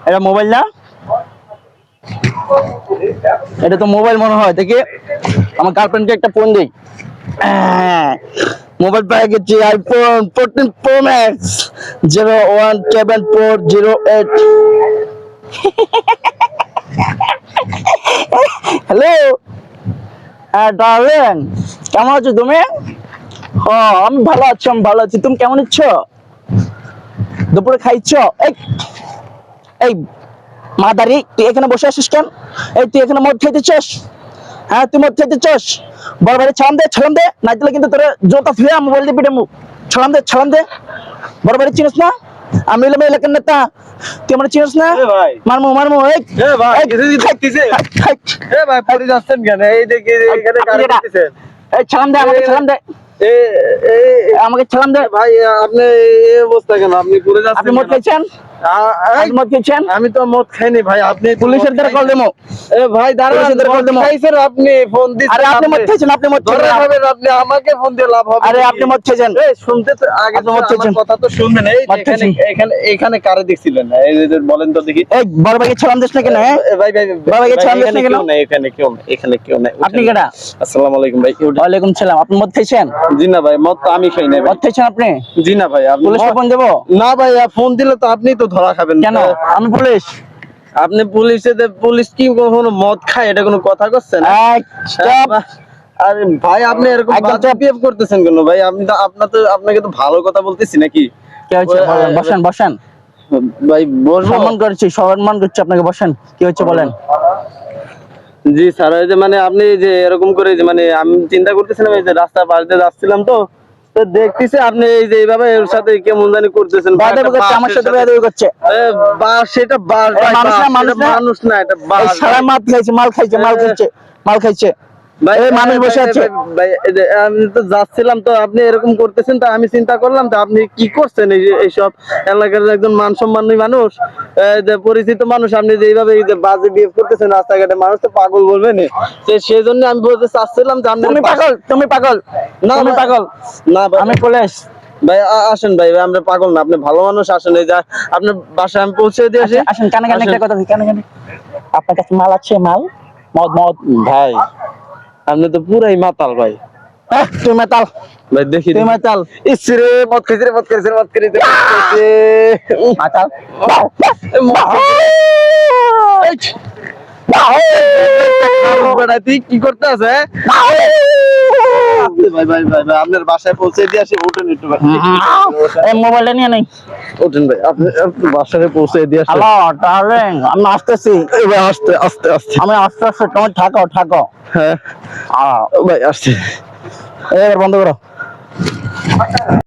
এটা মোবাইল না, এটা তো মোবাইল মনে হয়। দেখি আমার গার্লফ্রেন্ডকে একটা ফোন দিই। মোবাইল পেয়ে গেছি, আইফোন 14 প্রো ম্যাক্স 017408। হ্যালো, হ্যাঁ ডার্লিং, কেমন আছো তুমি? হ্যাঁ আমি ভালো আছি, আমি ভালো আছি। তুমি কেমন আছো? দুপুরে খাইছো? এই এই মাদারি, তুই এখানে বসে আছিস কেন? এই তুই এখানে মদ খাইতে চাস? হ্যাঁ তুই মদ খাইতে চাস? বড় ভাই ছাড়াম দে, না দিলে কিন্তু তোর জোতা ফিরে মোবাইল দিয়ে পিটে মুখ। ছাড়াম দে। বড় ভাই চিনিস না? আমি হলাম এলাকার নেতা, তুই আমার চিনিস না? মারমু এই ভাই দেখতেছে ভাই পড়ে যাচ্ছেন কেন? এই দেখে এখানে গাড়ি দিতেছেন। এই ছাড়াম দে, আমাকে ছাড়াম দে, আমাকে ছাড়াম দে। ভাই আপনি এই অবস্থা কেন? আপনি পড়ে যাচ্ছেন। আপনি মদ খাইছেন? মদ খাইছেন? আমি তো মদ খাইনি ভাই। আপনি পুলিশের দ্বারা কল দেবো। ভাই দাঁড়ান, খাইছেন আপনি, ফোন দিচ্ছেন। আরে আপনি মদ খাইছেন, আপনি মদ খাইছেন। আপনি আমাকে ফোন দিয়ে লাভ হবে? আরে আপনি মদ খাইছেন। শুনতে তো আগে আপনি মদ খাইছেন, কথা তো শুনবেন। এই এখানে কারে দেখছিলেন? এই বলেন তো দেখি। এই বড় ভাইকে ছাড়াম দিস না কেন? ভাই বড় ভাইকে ছাড়াম দিস না কেন? এখানে কেউ নাই। আপনি কেডা? আসসালামু আলাইকুম ভাই। ওয়ালাইকুম সালাম। আপনি মদ খাইছেন? জি না ভাই, মদ তো আমি খাই না। মদ খাইছেন আপনি? জি না ভাই। আপনি পুলিশে ফোন দেবো? না ভাই, ফোন দিলে তো আপনি তো ধরা খাবেন। কেন? আমি পুলিশ। আপনি পুলিশ কি কখনো মদ খায়? এটা কোনো কথা করছেন? আরে ভাই আপনি এরকম বিহেভ করতেছেন কেন ভাই? আপনাকে তো ভালো কথা বলতেছি নাকি? কি হয়েছে বলেন? বসেন ভাই বসবো? সম্মান করছি আপনাকে, বসেন। কি হচ্ছে বলেন? জি স্যার, এই যে মানে আপনি যে এরকম করে যে মানে আমি চিন্তা করতেছিলাম, এই যে রাস্তার পাশ দিয়ে যাচ্ছিলাম তো দেখতেছি আপনি এই যে এইভাবে এর সাথে কেমন জানি করতেছেন। আমার সাথে বেয়াদবি করছে। সেটা মানুষ না, এটা সারা মাল খাইছে ভাই, মানুষ বসে আছে ভাই। আমি তো যাচ্ছিলাম তো আপনি এরকম করতেছেন, তো আমি চিন্তা করলাম তো আপনি কি করছেন। এইসব এলাকার একজন মান সম্মানী মানুষ, পরিচিত মানুষ, আপনি যে এইভাবে বাজে বিহেভ করতেছেন রাস্তাঘাটে, মানুষ তো পাগল বলবেন। সেই জন্য আমি বলতে চাচ্ছিলাম যে তুমি পাগল না, আমি পাগল না, আমি পুলিশ। ভাই আসেন ভাই, আমরা পাগল না, আপনি ভালো মানুষ। আসেন, এই যা আপনার বাসায় আমি পৌঁছে দিয়ে আসি। আসেন, কানে একটা কথা, কানে আপনার কাছে মাল আছে? মদ ভাই আপনি তো পুরাই মাতাল ভাই। তুই মাতাল ভাই? দেখি তুই মাতাল। ইসরে মদ খাইছে মাতাল। কি করতে আছে? ভাই আপনার বাসায় পৌঁছে দিয়ে আসি। উঠেন একটু ভাই, মোবাইলটা নিয়ে নেই। উঠেন ভাই, আপনি বাসায় পৌঁছে দিয়ে আসি। হ্যালো ডার্লিং, আমি আসতেছি। আস্তে আমি আস্তে তুমি থাকো। হ্যাঁ ভাই আসছি। এবার বন্ধ করো।